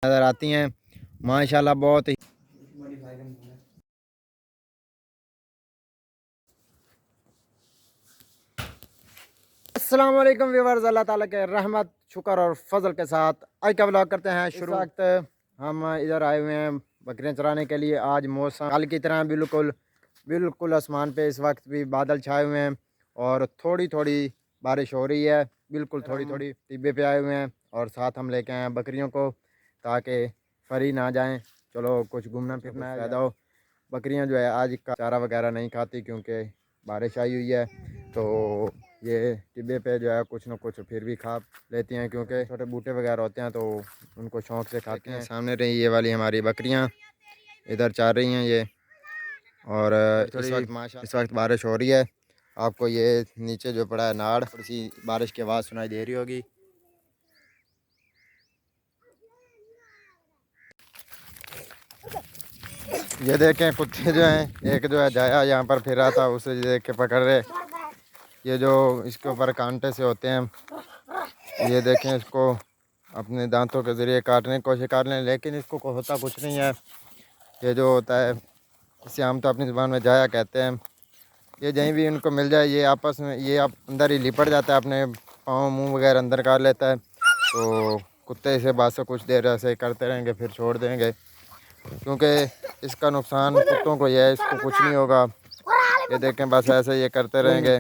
नज़र आती हैं माशाल्लाह बहुत ही। अस्सलाम वालेकुम व्यूअर्स, अल्लाह ताला के रहमत शुक्र और फजल के साथ आज का व्लॉग करते हैं शुरू। वक्त हम इधर आए हुए हैं बकरियां चराने के लिए। आज मौसम कल की तरह बिल्कुल बिल्कुल आसमान पे इस वक्त भी बादल छाए हुए हैं और थोड़ी थोड़ी बारिश हो रही है। बिल्कुल थोड़ी थोड़ी टिब्बे पे आए हुए हैं और साथ हम लेके आए हैं बकरियों को ताकि फरी ना जाएं। चलो कुछ घूमना फिरना फ़ायदा हो। बकरियां जो है आज का चारा वगैरह नहीं खाती क्योंकि बारिश आई हुई है, तो ये टिब्बे पे जो है कुछ ना कुछ फिर भी खा लेती हैं क्योंकि छोटे बूटे वगैरह होते हैं तो उनको शौक़ से खाते हैं। सामने रही ये वाली हमारी बकरियां इधर चल रही हैं ये, और इस वक्त बारिश हो रही है। आपको ये नीचे जो पड़ा है नाड़, थोड़ी सी बारिश की आवाज़ सुनाई दे रही होगी। ये देखें कुत्ते जो हैं, एक जो है जाया यहाँ पर फिर रहा था, उसे देख के पकड़ रहे। ये जो इसके ऊपर कांटे से होते हैं, ये देखें इसको अपने दांतों के ज़रिए काटने की कोशिश कर लें, लेकिन इसको होता कुछ नहीं है। ये जो होता है इसे हम तो अपनी ज़ुबान में जाया कहते हैं। ये जहीं भी इनको मिल जाए ये आपस में ये आप अंदर ही लिपट जाता है, अपने पाँव मुंह वगैरह अंदर कर लेता है। तो कुत्ते इसे बाद से कुछ देर ऐसे करते रहेंगे फिर छोड़ देंगे, क्योंकि इसका नुकसान कुत्तों को ये है, इसको कुछ नहीं होगा। ये देखें बस ऐसे ये करते रहेंगे।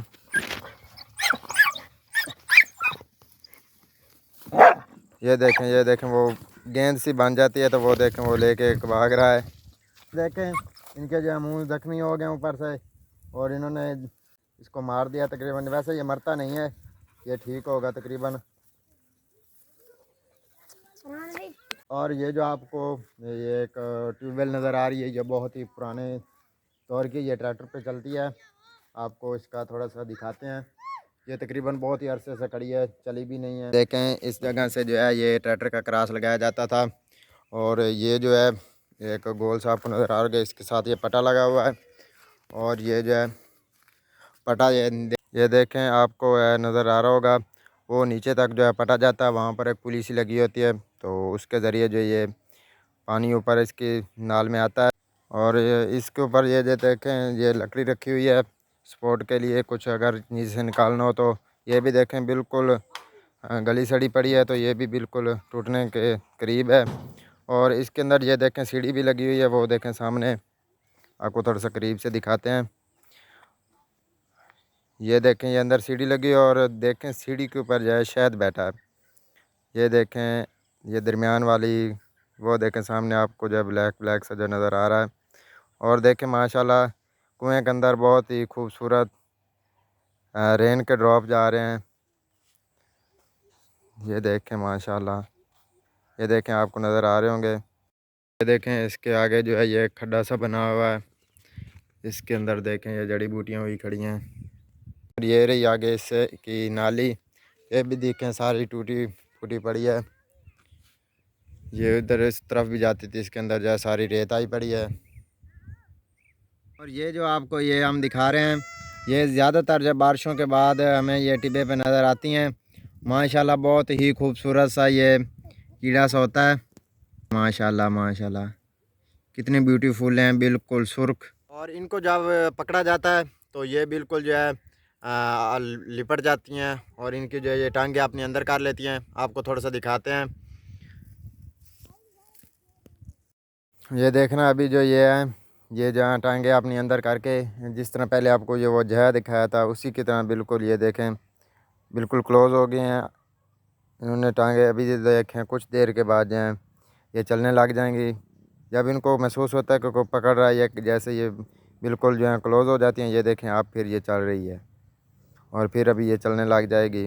ये देखें वो गेंद सी बन जाती है तो वो देखें वो लेके भाग रहा है। देखें इनके जो मुंह जख्मी हो गए ऊपर से और इन्होंने इसको मार दिया तकरीबन। वैसे ये मरता नहीं है, ये ठीक होगा तकरीबन। और ये जो आपको ये एक ट्यूबवेल नज़र आ रही है, ये बहुत ही पुराने दौर की, ये ट्रैक्टर पे चलती है। आपको इसका थोड़ा सा दिखाते हैं। ये तकरीबन बहुत ही अरसे से खड़ी है, चली भी नहीं है। देखें इस जगह से जो है ये ट्रैक्टर का क्रॉस लगाया जाता था, और ये जो है एक गोल सा आपको नज़र आ रहा है, इसके साथ ये पटा लगा हुआ है। और ये जो है पटा ये देखें आपको नज़र आ रहा होगा, वो नीचे तक जो है पटा जाता है, वहाँ पर एक पुलिस लगी होती है, तो उसके ज़रिए जो ये पानी ऊपर इसकी नाल में आता है। और ये इसके ऊपर ये जो देखें ये लकड़ी रखी हुई है सपोर्ट के लिए, कुछ अगर नीचे से निकालना हो तो। ये भी देखें बिल्कुल गली सड़ी पड़ी है, तो ये भी बिल्कुल टूटने के करीब है। और इसके अंदर ये देखें सीढ़ी भी लगी हुई है, वो देखें सामने, आपको थोड़ा सा करीब से दिखाते हैं। ये देखें ये अंदर सीढ़ी लगी है और देखें सीढ़ी के ऊपर जो है शहद बैठा है। ये देखें ये दरमियान वाली, वो देखें सामने आपको जो है ब्लैक ब्लैक सा जो नज़र आ रहा है। और देखें माशाल्लाह कुएं के अंदर बहुत ही खूबसूरत रेन के ड्रॉप जा रहे हैं। ये देखें माशाल्लाह, ये देखें आपको नज़र आ रहे होंगे। ये देखें इसके आगे जो है ये खड्डा सा बना हुआ है, इसके अंदर देखें ये जड़ी बूटियाँ हुई खड़ी हैं। और ये रही आगे इससे की नाली, ये भी देखें सारी टूटी फूटी पड़ी है। ये उधर इस तरफ भी जाती थी, इसके अंदर जो है सारी रेत आई पड़ी है। और ये जो आपको ये हम दिखा रहे हैं, ये ज़्यादातर जब बारिशों के बाद हमें ये टिब्बे पे नज़र आती हैं। माशाल्लाह बहुत ही खूबसूरत सा ये कीड़ा सा होता है। माशाल्लाह माशाल्लाह कितने ब्यूटीफुल हैं, बिल्कुल सुर्ख। और इनको जब पकड़ा जाता है तो ये बिल्कुल जो है लिपट जाती हैं और इनकी जो है ये टांगें अपने अंदर कर लेती हैं। आपको थोड़ा सा दिखाते हैं। ये देखना अभी जो ये है, ये जहाँ टांगे अपनी अंदर करके, जिस तरह पहले आपको ये वो जहा दिखाया था उसी की तरह बिल्कुल ये देखें बिल्कुल क्लोज़ हो गए हैं इन्होंने टांगे। अभी ये देखें कुछ देर के बाद जो है ये चलने लग जाएंगी। जब इनको महसूस होता है कि कोई पकड़ रहा है, ये जैसे ये बिल्कुल जो है क्लोज़ हो जाती हैं, ये देखें आप, फिर ये चल रही है और फिर अभी ये चलने लग जाएगी।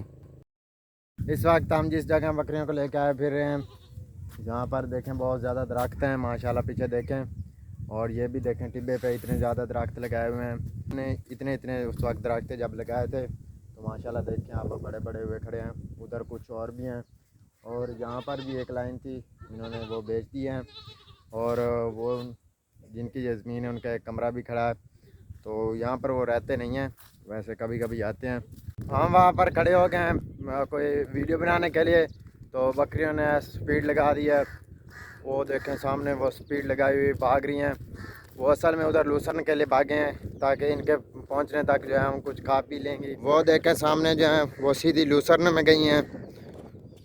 इस वक्त हम जिस जगह बकरियों को लेकर आए फिर रहे हैं, जहाँ पर देखें बहुत ज़्यादा दरख्त हैं माशाल्लाह। पीछे देखें और ये भी देखें टिब्बे पे इतने ज़्यादा दरख्त लगाए हुए हैं। इतने उस वक्त दरख्त जब लगाए थे तो माशाल्लाह देखें आप बड़े बड़े हुए खड़े हैं। उधर कुछ और भी हैं और यहाँ पर भी एक लाइन थी, इन्होंने वो बेच दी हैं। और वो जिनकी ये ज़मीन है उनका एक कमरा भी खड़ा है, तो यहाँ पर वो रहते नहीं हैं, वैसे कभी कभी आते हैं। हम वहाँ पर खड़े हो गए हैं कोई वीडियो बनाने के लिए, तो बकरियों ने स्पीड लगा दी है। वो देखें सामने वो स्पीड लगाई हुई भाग रही हैं। वो असल में उधर लूसरन के लिए भागे हैं ताकि इनके पहुंचने तक जो है हम कुछ खा पी लेंगे। वो देखें सामने जो है वो सीधी लूसरन में गई हैं।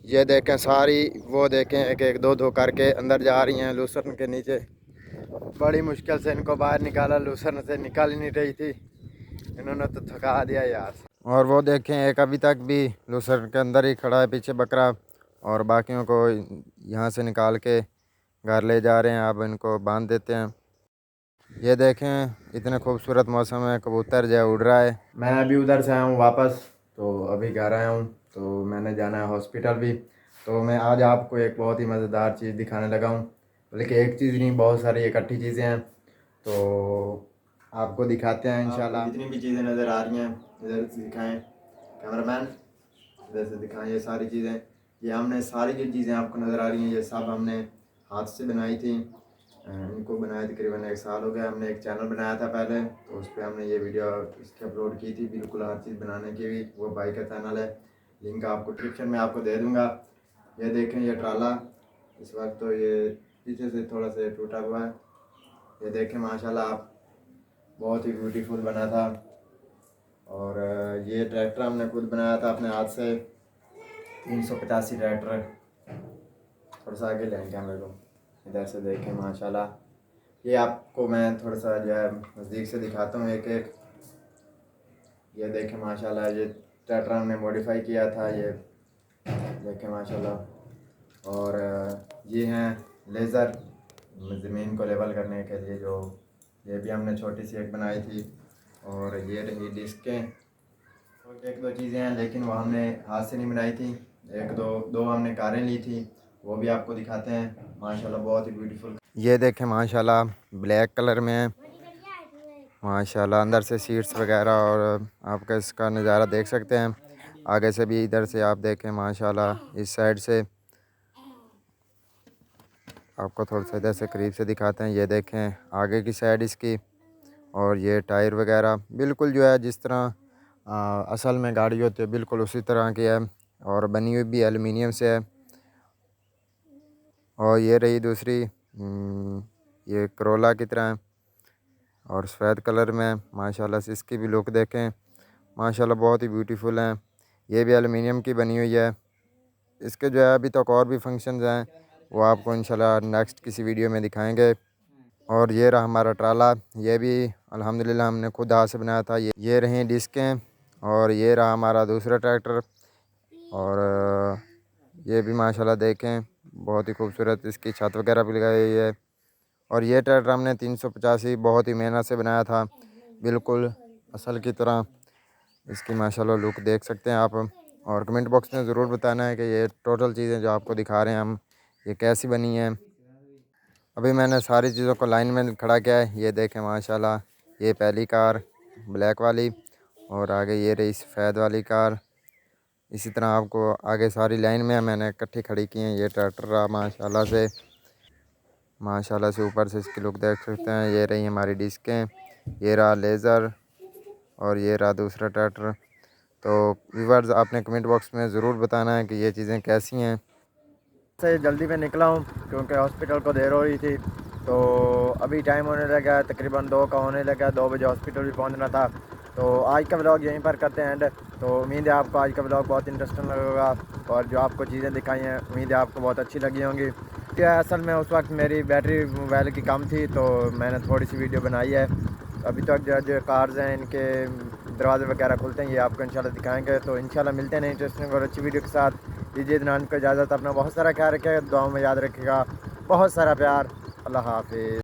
ये देखें सारी, वो देखें एक एक दो दो करके अंदर जा रही हैं लूसरन के नीचे। बड़ी मुश्किल से इनको बाहर निकाला, लूसरन से निकल ही नहीं रही थी। इन्होंने तो थका दिया यार। और वो देखें एक अभी तक भी लूसरन के अंदर ही खड़ा है पीछे बकरा, और बाकियों को यहाँ से निकाल के घर ले जा रहे हैं। अब इनको बांध देते हैं। ये देखें इतने खूबसूरत मौसम है, कबूतर जो है उड़ रहा है। मैं अभी उधर से आया हूँ वापस, तो अभी घर आया हूँ, तो मैंने जाना है हॉस्पिटल भी। तो मैं आज आपको एक बहुत ही मज़ेदार चीज़ दिखाने लगा हूँ, बल्कि एक चीज़ नहीं, बहुत सारी इकट्ठी चीज़ें हैं। तो आपको दिखाते हैं इंशाल्लाह। जितनी भी चीज़ें नज़र आ रही हैं इधर से दिखाएँ कैमरामैन, इधर से दिखाएँ। ये सारी चीज़ें, ये हमने सारी जो चीज़ें आपको नज़र आ रही हैं ये सब हमने हाथ से बनाई थी। इनको बनाए तकरीबन 1 साल हो गया। हमने एक चैनल बनाया था पहले, तो उस पर हमने ये वीडियो इसकी अपलोड की थी, बिल्कुल हर चीज़ बनाने की भी। वो भाई का चैनल है, लिंक आपको डिस्क्रिप्शन में आपको दे दूँगा। ये देखें ये ट्राला, इस वक्त तो ये पीछे से थोड़ा सा टूटा हुआ है। ये देखें माशाल्लाह आप, बहुत ही ब्यूटीफुल बना था। और ये ट्रैक्टर हमने खुद बनाया था अपने हाथ से, 385 ट्रैक्टर। थोड़ा सा आगे लें कैमरे को, इधर से देखें माशाल्लाह। ये आपको मैं थोड़ा सा जो है नज़दीक से दिखाता हूँ एक एक। ये देखें माशाल्लाह, ये ट्रैक्टर हमने मॉडिफाई किया था, ये देखें माशाल्लाह। और ये हैं लेज़र, ज़मीन को लेवल करने के लिए, जो ये भी हमने छोटी सी एक बनाई थी। और ये रही डिस्कें, और एक दो चीज़ें हैं लेकिन वो हमने हाथ से नहीं बनाई थी। एक दो हमने कारें ली थी, वो भी आपको दिखाते हैं माशाल्लाह, बहुत ही ब्यूटीफुल। ये देखें माशाल्लाह ब्लैक कलर में है माशाल्लाह, अंदर से सीट्स वगैरह, और आपका इसका नज़ारा देख सकते हैं। आगे से भी इधर से आप देखें माशाल्लाह, इस साइड से आपको थोड़ा सा इधर से करीब से दिखाते हैं। ये देखें आगे की साइड इसकी, और ये टायर वगैरह बिल्कुल जो है जिस तरह असल में गाड़ी होती है बिल्कुल उसी तरह की है, और बनी हुई भी एलुमिनियम से है। और ये रही दूसरी, ये करोला की तरह है और सफ़ेद कलर में माशाल्लाह से। इसकी भी लुक देखें माशाल्लाह, बहुत ही ब्यूटीफुल है। ये भी एलुमिनियम की बनी हुई है। इसके जो है अभी तक और भी फंक्शंस हैं, वो आपको इंशाल्लाह नेक्स्ट किसी वीडियो में दिखाएंगे। और ये रहा हमारा ट्राला, ये भी अल्हम्दुलिल्लाह हमने खुद हाथ से बनाया था। ये रही डिस्कें, और ये रहा हमारा दूसरा ट्रैक्टर। और ये भी माशाल्लाह देखें बहुत ही खूबसूरत इसकी छत वगैरह भी लगाई हुई है। और ये ट्रैक्टर हमने 385 बहुत ही मेहनत से बनाया था, बिल्कुल असल की तरह। इसकी माशाल्लाह लुक देख सकते हैं आप। और कमेंट बॉक्स में ज़रूर बताना है कि ये टोटल चीज़ें जो आपको दिखा रहे हैं हम, ये कैसी बनी हैं। अभी मैंने सारी चीज़ों को लाइन में खड़ा किया है। ये देखें माशाल्लाह, ये पहली कार ब्लैक वाली, और आगे ये रही सफ़ेद वाली कार। इसी तरह आपको आगे सारी लाइन में मैंने इकट्ठी खड़ी की हैं। ये ट्रैक्टर रहा माशाल्लाह से ऊपर से इसकी लुक देख सकते हैं। ये रही हमारी डिस्कें, ये रहा लेज़र, और ये रहा दूसरा ट्रैक्टर। तो व्यूअर्स आपने कमेंट बॉक्स में ज़रूर बताना है कि ये चीज़ें कैसी हैं। से जल्दी में निकला हूँ क्योंकि हॉस्पिटल को देर हो रही थी, तो अभी टाइम होने लगा है, तकरीबन 2 का होने लगा। 2 बजे हॉस्पिटल भी पहुँचना था। तो आज का व्लॉग यहीं पर करते हैं एंड। तो उम्मीद है आपको आज का व्लॉग बहुत इंटरेस्टिंग लगेगा, और जो आपको चीज़ें दिखाई हैं उम्मीद है आपको बहुत अच्छी लगी होंगी। क्या असल में उस वक्त मेरी बैटरी मोबाइल की कम थी, तो मैंने थोड़ी सी वीडियो बनाई है। अभी तक जो कार्स हैं इनके दरवाजे वगैरह खुलते हैं, ये आपको इंशाल्लाह दिखाएंगे। तो इंशाल्लाह मिलते हैं नई इंटरेस्टिंग और अच्छी वीडियो के साथ। दीजिए नान को इजाज़त, अपना बहुत सारा ख्याल रखिएगा, दुआओं में याद रखिएगा, बहुत सारा प्यार। अल्लाह हाफिज़।